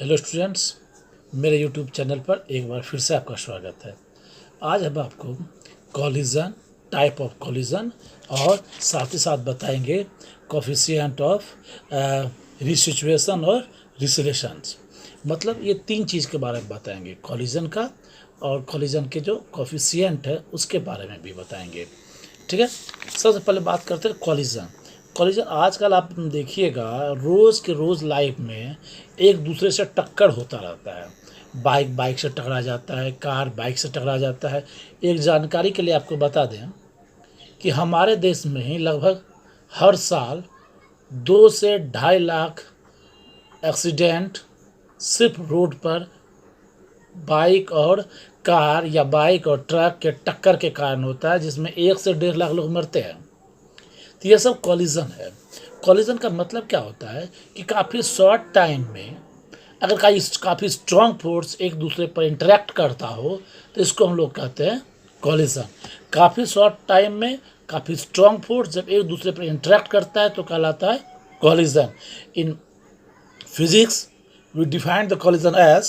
Hello students, मेरे YouTube channel पर एक बार फिर से आपका स्वागत है। आज हम आपको कॉलिजन, टाइप ऑफ कॉलिजन और साथ ही साथ बताएंगे कोफिशिएंट ऑफ रिसिचुएशन और रिसलेशंस। मतलब ये तीन चीज़ के बारे में बताएंगे, कॉलिजन का और कॉलिजन के जो कोफिशिएंट है उसके बारे में भी बताएंगे। ठीक है, सबसे पहले बात करते हैं कॉलिजन। कॉलिजन आजकल आप देखिएगा रोज़ के रोज़ लाइफ में एक दूसरे से टक्कर होता रहता है। बाइक बाइक से टकरा जाता है, कार बाइक से टकरा जाता है। एक जानकारी के लिए आपको बता दें कि हमारे देश में ही लगभग हर साल 2 से 2.5 लाख एक्सीडेंट सिर्फ रोड पर बाइक और कार या बाइक और ट्रक के टक्कर के कारण होता है, जिसमें 1 से 1.5 लाख लोग मरते हैं। तो ये सब कॉलिजन है। कॉलिजन का मतलब क्या होता है कि काफ़ी शॉर्ट टाइम में अगर काफ़ी स्ट्रॉन्ग फोर्स एक दूसरे पर इंटरेक्ट करता हो तो इसको हम लोग कहते हैं कॉलिजन। काफ़ी शॉर्ट टाइम में काफ़ी स्ट्रॉन्ग फोर्स जब एक दूसरे पर इंटरेक्ट करता है तो कहलाता है collision. In physics we define the collision as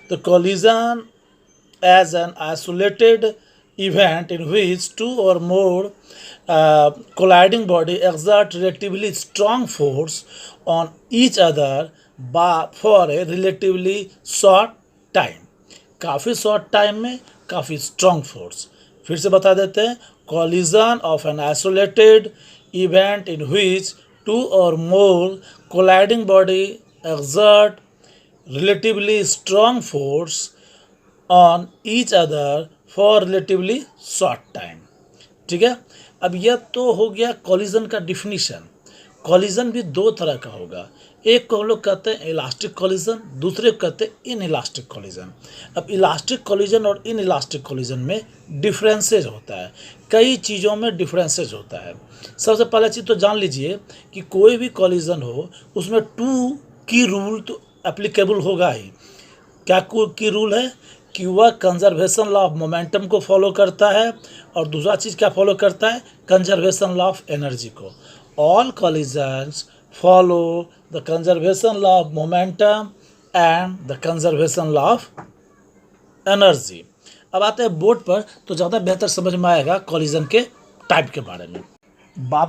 the collision as an isolated event in which two or more colliding body exert relatively strong force on each other for a relatively short time। काफ़ी short time में काफ़ी strong force. फिर से बता देते हैं, collision of an isolated event in which two or more colliding body exert relatively strong force on each other for relatively short time। ठीक है, अब यह तो हो गया कॉलिजन का डिफिनीशन। कॉलिजन भी दो तरह का होगा, एक को हम लोग कहते हैं इलास्टिक कॉलिजन, दूसरे को कहते हैं इन इलास्टिक कॉलिजन। अब इलास्टिक कॉलिजन और इन इलास्टिक कॉलिजन में डिफरेंसेज होता है, कई चीज़ों में डिफरेंसेज होता है। सबसे पहला चीज़ तो जान लीजिए कि कोई भी कॉलिजन हो उसमें टू की रूल तो एप्लीकेबल होगा ही। क्या की रूल है कि वह कंजर्वेशन लॉ ऑफ मोमेंटम को फॉलो करता है, और दूसरा चीज़ क्या फॉलो करता है, कंजर्वेशन लॉ ऑफ एनर्जी को। All collisions follow the conservation law of momentum and the conservation law of energy. अब आते हैं बोर्ड पर तो ज़्यादा बेहतर समझ में आएगा कॉलिजन के टाइप के बारे में।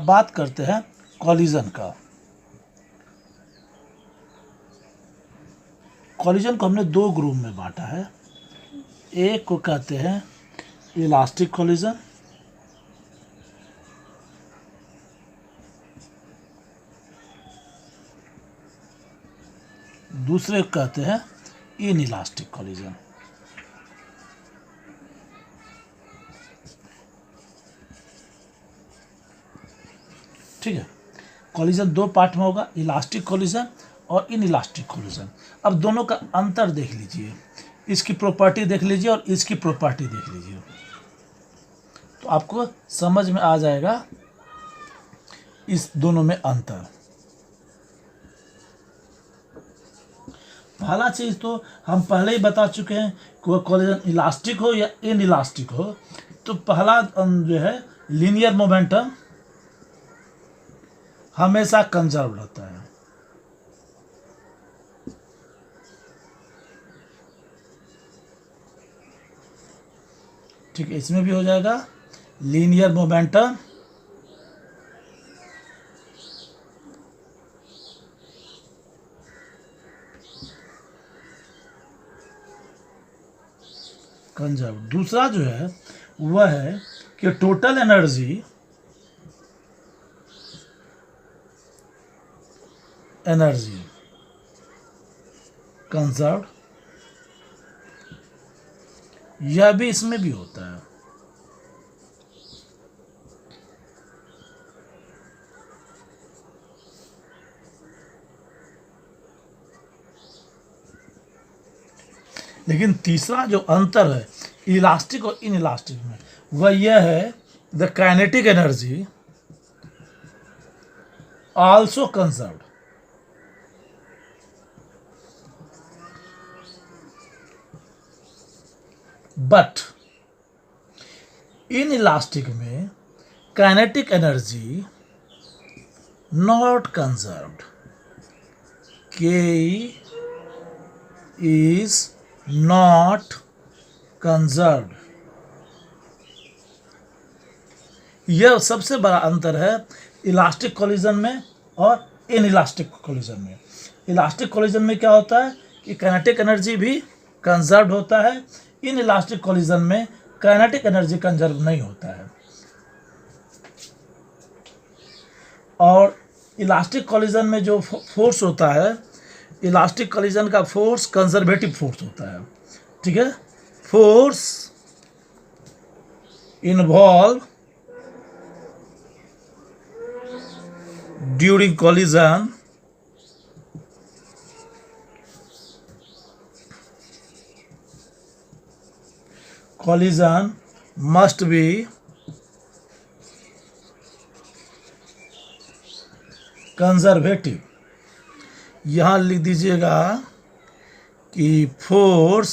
बात करते हैं कॉलिजन का। कॉलिजन को हमने दो ग्रुप में बांटा है। एक को कहते हैं इलास्टिक कॉलिजन, दूसरे को कहते हैं इन इलास्टिक कॉलिजन। ठीक है, कॉलिजन दो पार्ट में होगा, इलास्टिक कॉलिजन और इन इलास्टिक कॉलिजन। अब दोनों का अंतर देख लीजिए, इसकी प्रॉपर्टी देख लीजिए और इसकी प्रॉपर्टी देख लीजिए, तो आपको समझ में आ जाएगा इस दोनों में अंतर। पहला चीज़ तो हम पहले ही बता चुके हैं कि वह कॉलिजन इलास्टिक हो या इन इलास्टिक हो, तो पहला जो है लीनियर मोमेंटम हमेशा कंजर्व रहता है। ठीक है, इसमें भी हो जाएगा लीनियर मोमेंटम कंजर्व। दूसरा जो है वह है कि टोटल एनर्जी कंजर्व, यह भी इसमें भी होता है। लेकिन तीसरा जो अंतर है इलास्टिक और इन इलास्टिक में, वह यह है the kinetic energy also conserved. But in elastic में काइनेटिक एनर्जी नॉट कंजर्व्ड, के is not conserved। यह सबसे बड़ा अंतर है इलास्टिक कोलिजन में और इनइलास्टिक कोलिजन में। इलास्टिक कोलिजन में क्या होता है कि काइनेटिक एनर्जी भी कंजर्व होता है, इनइलास्टिक कोलिजन में काइनेटिक एनर्जी कंजर्व नहीं होता है। और इलास्टिक कोलिजन में जो फोर्स होता है, इलास्टिक कोलिजन का फोर्स कंजर्वेटिव फोर्स होता है, ठीक है। Force involve during collision must be conservative. यहाँ लिख दीजिएगा कि फोर्स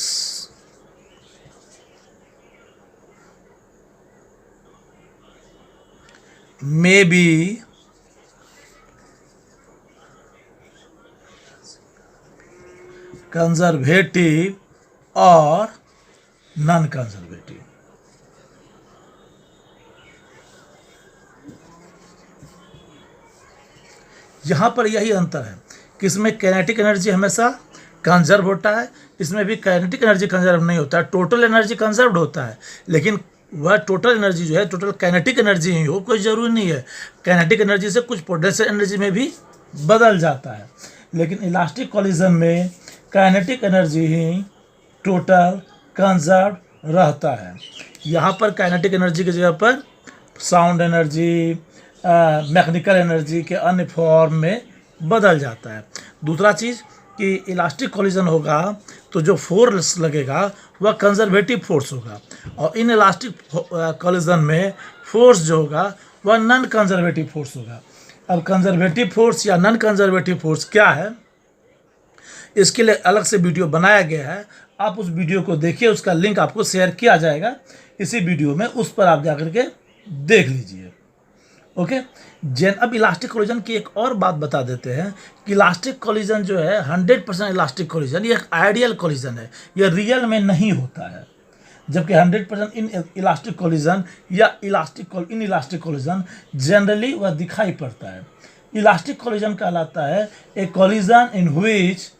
मे बी कंजर्वेटिव और नॉन कंजर्वेटिव। यहाँ पर यही अंतर है कि इसमें काइनेटिक एनर्जी हमेशा कंजर्व होता है, इसमें भी काइनेटिक एनर्जी कंजर्व नहीं होता है। टोटल एनर्जी कंजर्व होता है, लेकिन वह टोटल एनर्जी जो है टोटल काइनेटिक एनर्जी ही हो, कोई ज़रूरी नहीं है। काइनेटिक एनर्जी से कुछ पोटेंशियल एनर्जी में भी बदल जाता है, लेकिन इलास्टिक कोलिजन में काइनेटिक एनर्जी ही टोटल कंजर्व रहता है। यहाँ पर काइनेटिक एनर्जी की जगह पर साउंड एनर्जी, मैकेनिकल एनर्जी के अन्य फॉर्म में बदल जाता है। दूसरा चीज़ कि इलास्टिक कोलिजन होगा तो जो फोर्स लगेगा वह कंजर्वेटिव फोर्स होगा, और इन इलास्टिक कोलिजन में फोर्स जो होगा वह नॉन कंजर्वेटिव फोर्स होगा। अब कंजर्वेटिव फोर्स या नॉन कंजर्वेटिव फोर्स क्या है, इसके लिए अलग से वीडियो बनाया गया है, आप उस वीडियो को देखिए, उसका लिंक आपको शेयर किया जाएगा इसी वीडियो में, उस पर आप जाकर के देख लीजिए। ओके। अब इलास्टिक कोलिजन की एक और बात बता देते हैं कि इलास्टिक कोलिजन जो है 100% इलास्टिक कोलिजन ये एक आइडियल कोलिजन है, यह रियल में नहीं होता है। जबकि 100% इन इलास्टिक कोलिजन या इन इलास्टिक कोलिजन जनरली वह दिखाई पड़ता है। इलास्टिक कोलिजन कहलाता है a collision in which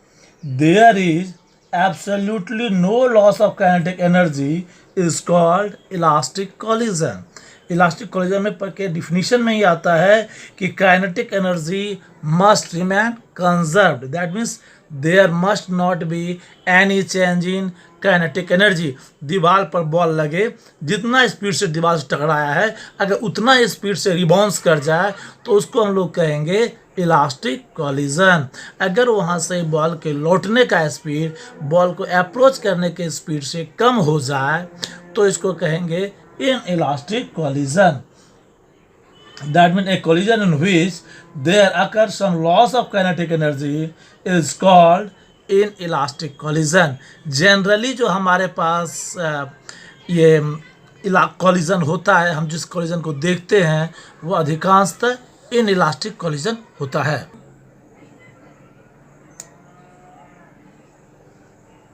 there is absolutely no loss of kinetic energy is called elastic collision. Elastic collision में के डिफिनीशन में ही आता है कि kinetic energy must remain conserved, that means there must not be any change in kinetic energy. दीवार पर ball लगे, जितना स्पीड से दीवार से टकराया है अगर उतना स्पीड से रिबाउंस कर जाए तो उसको हम लोग कहेंगे इलास्टिक कोलिजन। अगर वहाँ से बॉल के लौटने का स्पीड बॉल को अप्रोच करने के स्पीड से कम हो जाए तो इसको कहेंगे inelastic collision. That means a collision in which there occurs some loss of kinetic energy is called inelastic collision. Generally जो हमारे पास ये कोलिजन होता है, हम जिस कोलिजन को देखते हैं वो अधिकांशतः इनइलास्टिक कोलिजन होता है।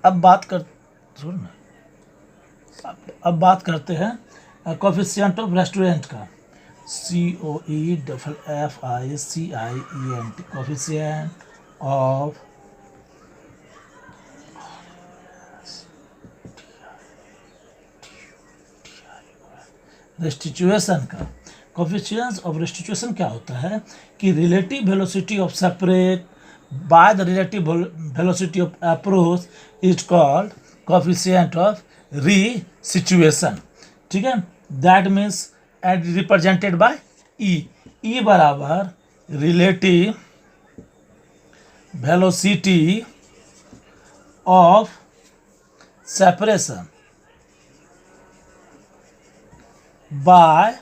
अब बात करते हैं कोफिशिएंट ऑफ रेस्टोरेंट का, COEFFICIENT, कोफिशिएंट ऑफ रेस्टिट्यूशन का। कोफिशिएंट ऑफ रेस्टिट्यूशन क्या होता है कि relative velocity of separate by the relative velocity of approach is called coefficient of restitution, ठीक है। That means and represented by E बराबर relative velocity of separation by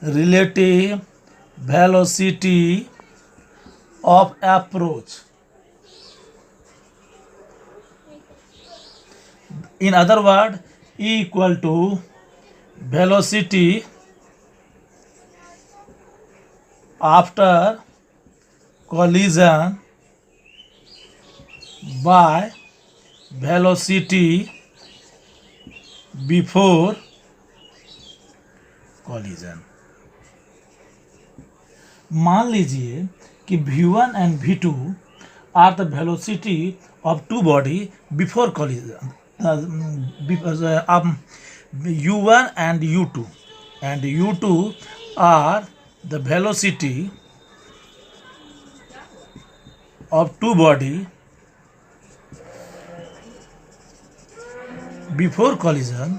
relative velocity of approach. In other word, E equal to velocity after collision by velocity before collision. मान लीजिए कि v1 and v2 are the velocity of two body before collision, u1 and u2 are the velocity of two body before collision,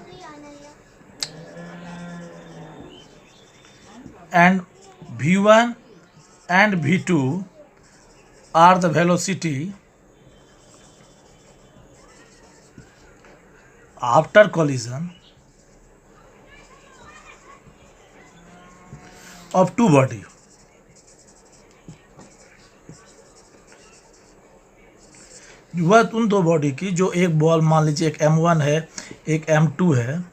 and v1 and v2 are the velocity after collision of two body। वह उन दो body की जो एक ball मान लीजिए एक m1 है एक m2 है,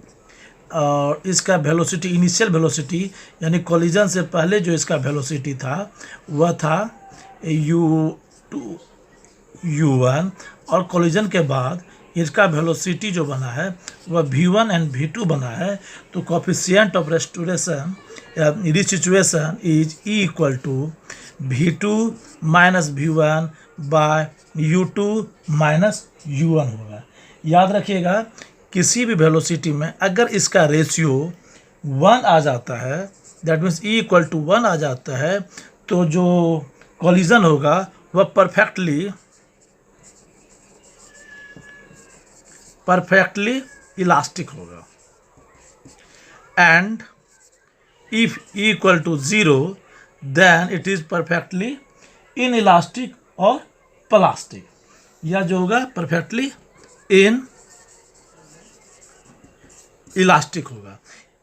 और इसका वेलोसिटी इनिशियल वेलोसिटी यानी कॉलिजन से पहले जो इसका वेलोसिटी था वह था u2 u1, और कॉलिजन के बाद इसका वेलोसिटी जो बना है वह v1 एंड v2 बना है। तो coefficient of restoration restitution is E equal to v2 minus v1 by u2 minus u1 होगा। याद रखिएगा किसी भी वेलोसिटी में अगर इसका रेशियो 1 आ जाता है, that means E equal to 1 आ जाता है, तो जो कॉलिजन होगा वह परफेक्टली इलास्टिक होगा। And if E equal to 0 then it is perfectly inelastic और प्लास्टिक, या जो होगा परफेक्टली इन इलास्टिक होगा।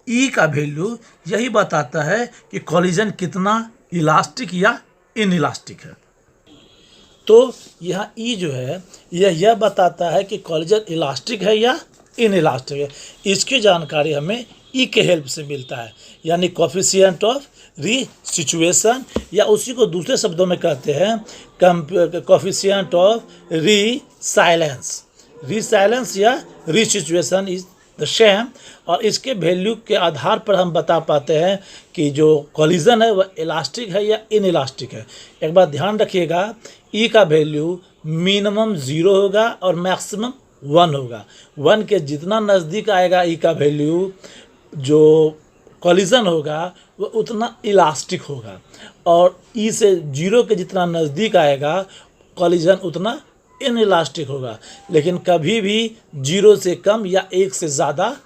E का वैल्यू यही बताता है कि कॉलिजन कितना इलास्टिक या इन इलास्टिक है। तो यहाँ E जो है यह बताता है कि कॉलिजन इलास्टिक है या इन इलास्टिक है। इसकी जानकारी हमें E के हेल्प से मिलता है, यानी कोफिशिएंट ऑफ रीसिचुएशन, या उसी को दूसरे शब्दों में कहते हैं कोफिशिएंट ऑफ रीसाइलेंस या रीसिचुएशन इज द सेम। और इसके वैल्यू के आधार पर हम बता पाते हैं कि जो कॉलिजन है वह इलास्टिक है या इन इलास्टिक है। एक बात ध्यान रखिएगा, E का वैल्यू मिनिमम 0 होगा और मैक्सिमम 1 होगा। 1 के जितना नज़दीक आएगा E का वैल्यू, जो कॉलिजन होगा वह उतना इलास्टिक होगा, और E से 0 के जितना नज़दीक आएगा कॉलिजन उतना इन इलास्टिक होगा। लेकिन कभी भी 0 से कम या 1 से ज़्यादा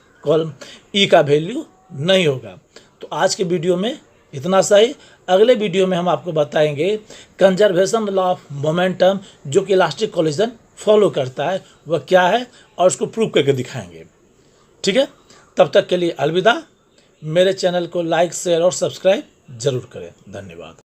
E का वैल्यू नहीं होगा। तो आज के वीडियो में इतना सा ही। अगले वीडियो में हम आपको बताएंगे कंजर्वेशन लॉ ऑफ मोमेंटम, जो कि इलास्टिक कॉलिजन फॉलो करता है, वह क्या है और उसको प्रूव करके दिखाएंगे। ठीक है, तब तक के लिए अलविदा। मेरे चैनल को लाइक शेयर और सब्सक्राइब जरूर करें। धन्यवाद।